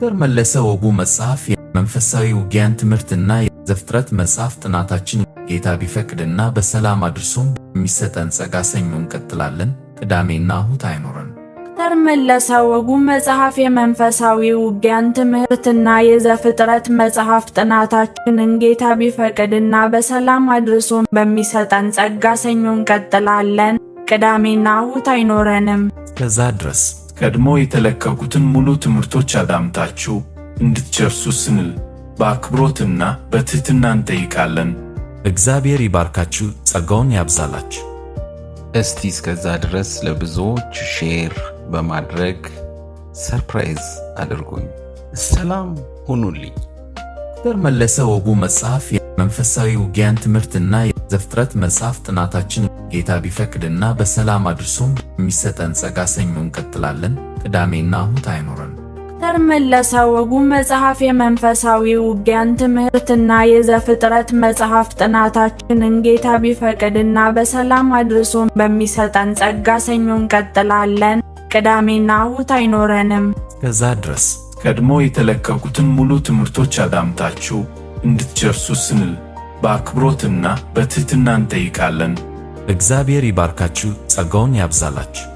ዶክተር መለሰ ወጉ መጽሐፍ የመንፈሳዊ ውጊያን ትምህርትና የዘፍጥረት መጽሐፍ ጥናታችን ጌታ ቢፈቅድና በሰላም አድርሶም የሚሰጠን ጸጋ ሰኞ እንቀጥላለን። ቅዳሜና እሁድ አይኖረን። ዶክተር መለሰ ወጉ መጽሐፍ የመንፈሳዊ ውጊያን ትምህርትና የዘፍጥረት መጽሐፍ ጥናታችንን ጌታ ቢፈቅድና በሰላም አድርሶም በሚሰጠን ጸጋ ሰኞ እንቀጥላለን። ቅዳሜና እሁድ አይኖረንም። እስከዛ ድረስ ቀድሞ የተለቀቁትን ሙሉ ትምህርቶች አዳምጣችሁ እንድትጨርሱ ስንል በአክብሮትና በትህትና እንጠይቃለን። እግዚአብሔር ይባርካችሁ፣ ጸጋውን ያብዛላችሁ። እስቲ እስከዛ ድረስ ለብዙዎች ሼር በማድረግ ሰርፕራይዝ አድርጉኝ። ሰላም ሁኑልኝ። ዶክተር መለሰ ወጉ መጽሐፍ የመንፈሳዊ ውጊያን ትምህርትና የዘፍጥረት መጽሐፍ ጥናታችን ጌታ ቢፈቅድና በሰላም አድርሶም የሚሰጠን ጸጋ ሰኞ እንቀጥላለን። ቅዳሜና እሁድ አይኖረን። ዶክተር መለሰ ወጉ መጽሐፍ የመንፈሳዊ ውጊያን ትምህርትና የዘፍጥረት መጽሐፍ ጥናታችንን ጌታ ቢፈቅድና በሰላም አድርሶም በሚሰጠን ጸጋ ሰኞ እንቀጥላለን። ቅዳሜና እሁድ አይኖረንም። እስከዛ ድረስ ቀድሞ የተለቀቁትን ሙሉ ትምህርቶች አዳምጣችሁ እንድትጨርሱ ስንል በአክብሮትና በትህትና እንጠይቃለን። እግዚአብሔር ይባርካችሁ፣ ጸጋውን ያብዛላችሁ።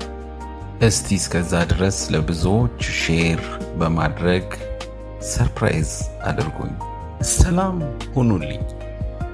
እስቲ እስከዛ ድረስ ለብዙዎች ሼር በማድረግ ሰርፕራይዝ አድርጉኝ። ሰላም ሁኑልኝ።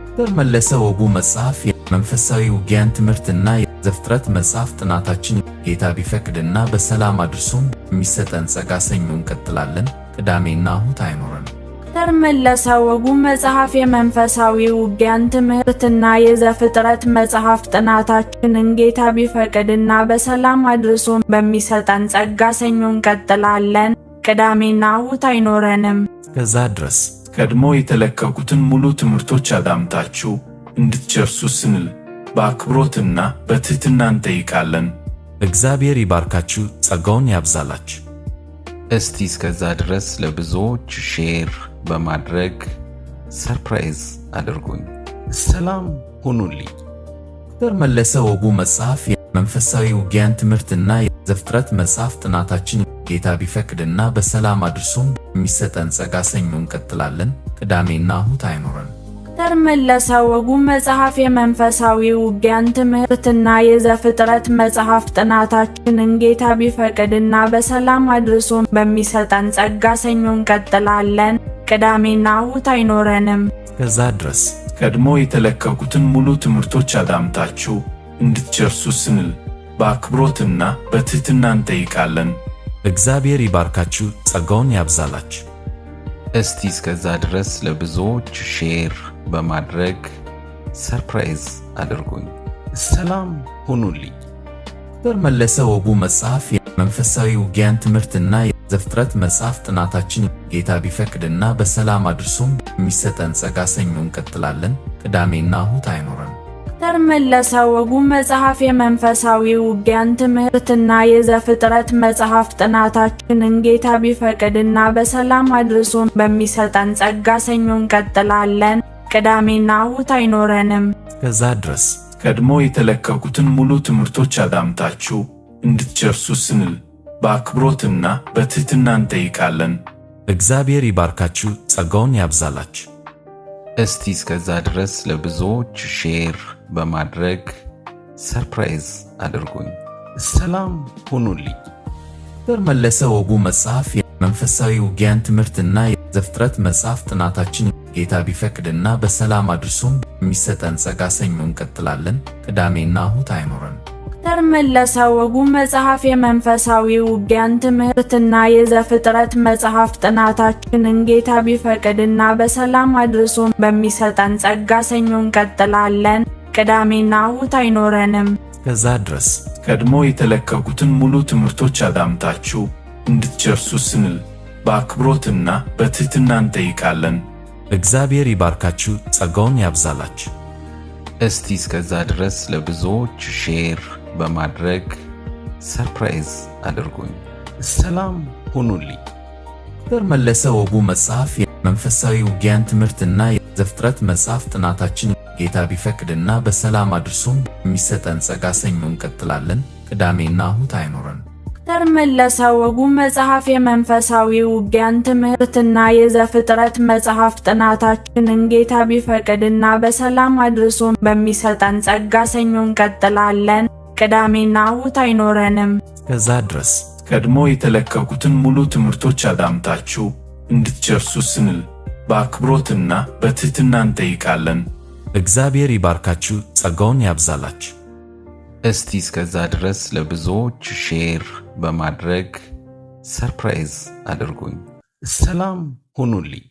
ዶክተር መለሰ ወጉ መጽሐፍ የመንፈሳዊ ውጊያን ትምህርትና የዘፍጥረት መጽሐፍ ጥናታችን ጌታ ቢፈቅድና በሰላም አድርሶም የሚሰጠን ጸጋ ሰኞ እንቀጥላለን። ቅዳሜና እሁድ አይኖረን። ዶክተር መለሰ ወጉ መጽሐፍ የመንፈሳዊ ውጊያን ትምህርትና የዘፍጥረት መጽሐፍ ጥናታችንን ጌታ ቢፈቅድና በሰላም አድርሶም በሚሰጠን ጸጋ ሰኞ እንቀጥላለን። ቅዳሜና እሁድ አይኖረንም። እስከዛ ድረስ ቀድሞ የተለቀቁትን ሙሉ ትምህርቶች አዳምጣችሁ እንድትጨርሱ ስንል በአክብሮትና በትህትና እንጠይቃለን። እግዚአብሔር ይባርካችሁ፣ ጸጋውን ያብዛላችሁ። እስቲ እስከዛ ድረስ ለብዙዎች ሼር በማድረግ ሰርፕራይዝ አድርጉኝ። ሰላም ሁኑልኝ። ዶክተር መለሰ ወጉ መጽሐፍ የመንፈሳዊ ውጊያን ትምህርትና የዘፍጥረት መጽሐፍ ጥናታችን ጌታ ቢፈቅድና በሰላም አድርሶም የሚሰጠን ጸጋ ሰኞ እንቀጥላለን። ቅዳሜና እሁድ አይኖረን። ዶክተር መለሰ ወጉ መጽሐፍ የመንፈሳዊ ውጊያን ትምህርትና የዘፍጥረት መጽሐፍ ጥናታችንን ጌታ ቢፈቅድና በሰላም አድርሶም በሚሰጠን ጸጋ ሰኞ እንቀጥላለን። ቅዳሜና እሁድ አይኖረንም። እስከዛ ድረስ ቀድሞ የተለቀቁትን ሙሉ ትምህርቶች አዳምጣችሁ እንድትጨርሱ ስንል በአክብሮትና በትህትና እንጠይቃለን። እግዚአብሔር ይባርካችሁ፣ ጸጋውን ያብዛላችሁ። እስቲ እስከዛ ድረስ ለብዙዎች ሼር በማድረግ ሰርፕራይዝ አድርጉኝ። ሰላም ሁኑልኝ። ዶክተር መለሰ ወጉ መጽሐፍ የመንፈሳዊ ውጊያን ትምህርትና የዘፍጥረት መጽሐፍ ጥናታችን ጌታ ቢፈቅድና በሰላም አድርሶም የሚሰጠን ጸጋ ሰኞ እንቀጥላለን። ቅዳሜና እሁድ አይኖረን። ዶክተር መለሰ ወጉ መጽሐፍ የመንፈሳዊ ውጊያን ትምህርትና የዘፍጥረት መጽሐፍ ጥናታችንን ጌታ ቢፈቅድና በሰላም አድርሶም በሚሰጠን ጸጋ ሰኞ እንቀጥላለን። ቅዳሜና እሁድ አይኖረንም። እስከዛ ድረስ ቀድሞ የተለቀቁትን ሙሉ ትምህርቶች አዳምጣችሁ እንድትጨርሱ ስንል በአክብሮትና በትህትና እንጠይቃለን። እግዚአብሔር ይባርካችሁ፣ ጸጋውን ያብዛላችሁ። እስቲ እስከዛ ድረስ ለብዙዎች ሼር በማድረግ ሰርፕራይዝ አድርጉኝ። ሰላም ሁኑልኝ። ዶክተር መለሰ ወጉ መጽሐፍ የመንፈሳዊ ውጊያን ትምህርትና የዘፍጥረት መጽሐፍ ጥናታችን ጌታ ቢፈቅድና በሰላም አድርሶም የሚሰጠን ጸጋ ሰኞ እንቀጥላለን። ቅዳሜና እሁድ አይኖረን። ዶክተር መለሰ ወጉ መጽሐፍ የመንፈሳዊ ውጊያን ትምህርትና የዘፍጥረት መጽሐፍ ጥናታችንን ጌታ ቢፈቅድና በሰላም አድርሶም በሚሰጠን ጸጋ ሰኞ እንቀጥላለን። ቅዳሜና እሁድ አይኖረንም። እስከዛ ድረስ ቀድሞ የተለቀቁትን ሙሉ ትምህርቶች አዳምጣችሁ እንድትጨርሱ ስንል በአክብሮትና በትህትና እንጠይቃለን። እግዚአብሔር ይባርካችሁ፣ ጸጋውን ያብዛላችሁ። እስቲ እስከዛ ድረስ ለብዙዎች ሼር በማድረግ ሰርፕራይዝ አድርጉኝ። ሰላም ሁኑልኝ። ዶክተር መለሰ ወጉ መጽሐፍ የመንፈሳዊ ውጊያን ትምህርትና የዘፍጥረት መጽሐፍ ጥናታችን ጌታ ቢፈቅድና በሰላም አድርሶም የሚሰጠን ጸጋ ሰኞ እንቀጥላለን። ቅዳሜና እሁድ አይኖረን። ዶክተር መለሰ ወጉ መጽሐፍ የመንፈሳዊ ውጊያን ትምህርትና የዘፍጥረት መጽሐፍ ጥናታችንን ጌታ ቢፈቅድና በሰላም አድርሶን በሚሰጠን ጸጋ ሰኞ እንቀጥላለን። ቅዳሜና እሁድ አይኖረንም። እስከዛ ድረስ ቀድሞ የተለቀቁትን ሙሉ ትምህርቶች አዳምጣችሁ እንድትጨርሱ ስንል በአክብሮትና በትህትና እንጠይቃለን። እግዚአብሔር ይባርካችሁ፣ ጸጋውን ያብዛላችሁ። እስቲ እስከዛ ድረስ ለብዙዎች ሼር በማድረግ ሰርፕራይዝ አድርጉኝ። ሰላም ሁኑልኝ።